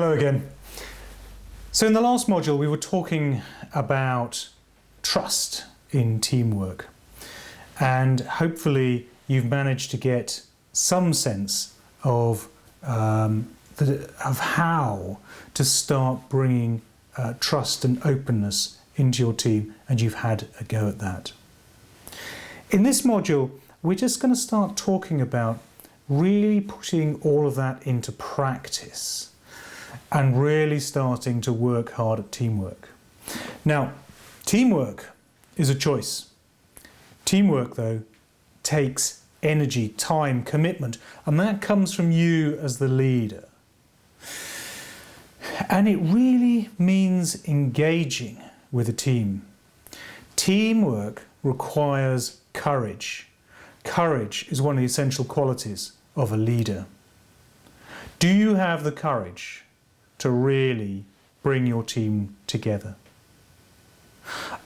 Hello again. So in the last module we were talking about trust in teamwork, and hopefully you've managed to get some sense of how to start bringing trust and openness into your team, and you've had a go at that. In this module we're just going to start talking about really putting all of that into practice and really starting to work hard at teamwork. Now, teamwork is a choice. Teamwork, though, takes energy, time, commitment, and that comes from you as the leader. And it really means engaging with a team. Teamwork requires courage. Courage is one of the essential qualities of a leader. Do you have the courage to really bring your team together?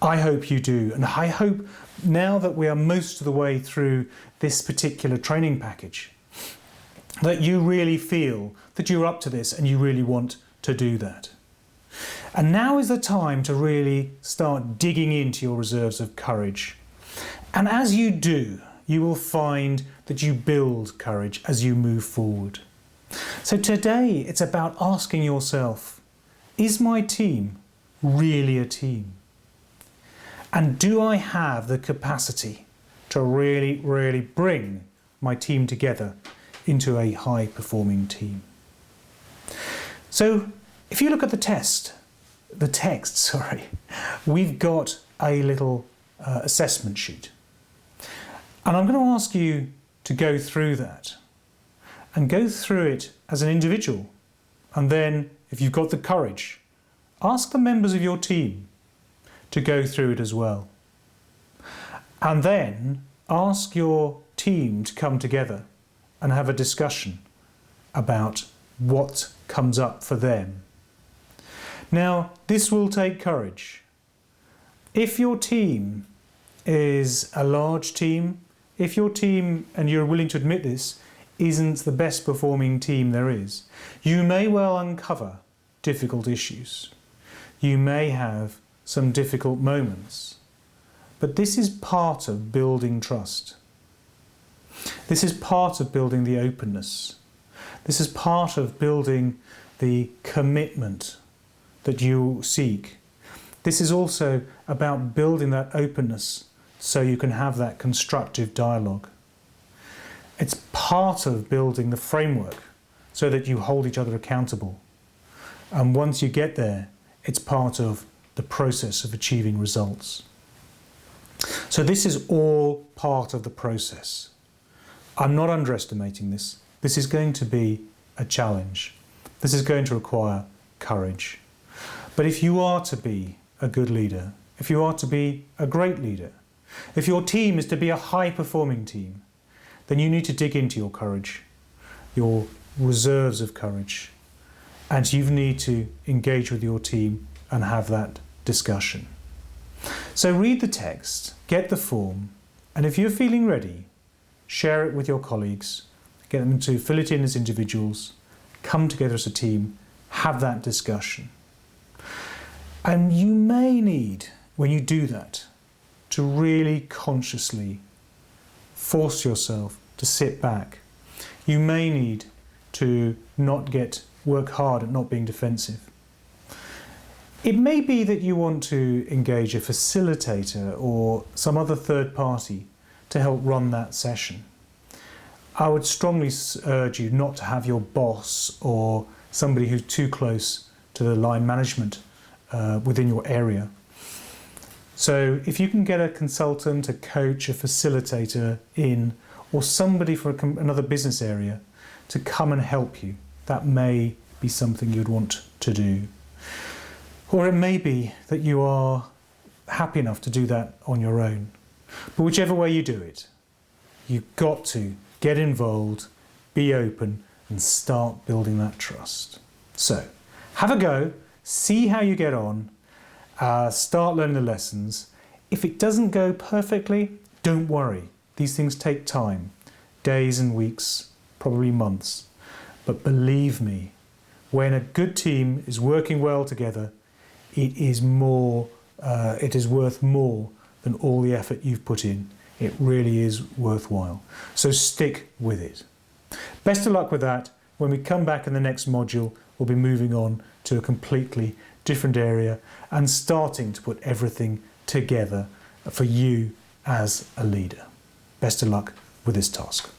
I hope you do, and I hope now that we are most of the way through this particular training package that you really feel that you're up to this and you really want to do that. And now is the time to really start digging into your reserves of courage. And as you do, you will find that you build courage as you move forward. So today it's about asking yourself, is my team really a team? And do I have the capacity to really bring my team together into a high-performing team? So if you look at the text, we've got a little assessment sheet. And I'm going to ask you to go through that and go through it as an individual. And then, if you've got the courage, ask the members of your team to go through it as well. And then ask your team to come together and have a discussion about what comes up for them. Now, this will take courage. If your team is a large team, if your team, and you're willing to admit this, isn't the best performing team there is, you may well uncover difficult issues. You may have some difficult moments. But this is part of building trust. This is part of building the openness. This is part of building the commitment that you seek. This is also about building that openness so you can have that constructive dialogue. It's part of building the framework so that you hold each other accountable. And once you get there, it's part of the process of achieving results. So this is all part of the process. I'm not underestimating this. This is going to be a challenge. This is going to require courage. But if you are to be a good leader, if you are to be a great leader, if your team is to be a high-performing team, then you need to dig into your courage, your reserves of courage, and you need to engage with your team and have that discussion. So read the text, get the form, and if you're feeling ready, share it with your colleagues, get them to fill it in as individuals, come together as a team, have that discussion. And you may need, when you do that, to really consciously force yourself to sit back. You may need to work hard at not being defensive. It may be that you want to engage a facilitator or some other third party to help run that session. I would strongly urge you not to have your boss or somebody who's too close to the line management within your area. So if you can get a consultant, a coach, a facilitator in, or somebody from another business area to come and help you, that may be something you'd want to do. Or it may be that you are happy enough to do that on your own. But whichever way you do it, you've got to get involved, be open, and start building that trust. So have a go, see how you get on, start learning the lessons. If it doesn't go perfectly, don't worry. These things take time, days and weeks, probably months. But believe me, when a good team is working well together, it is worth more than all the effort you've put in. It really is worthwhile. So stick with it. Best of luck with that. When we come back in the next module, we'll be moving on to a completely different area and starting to put everything together for you as a leader. Best of luck with this task.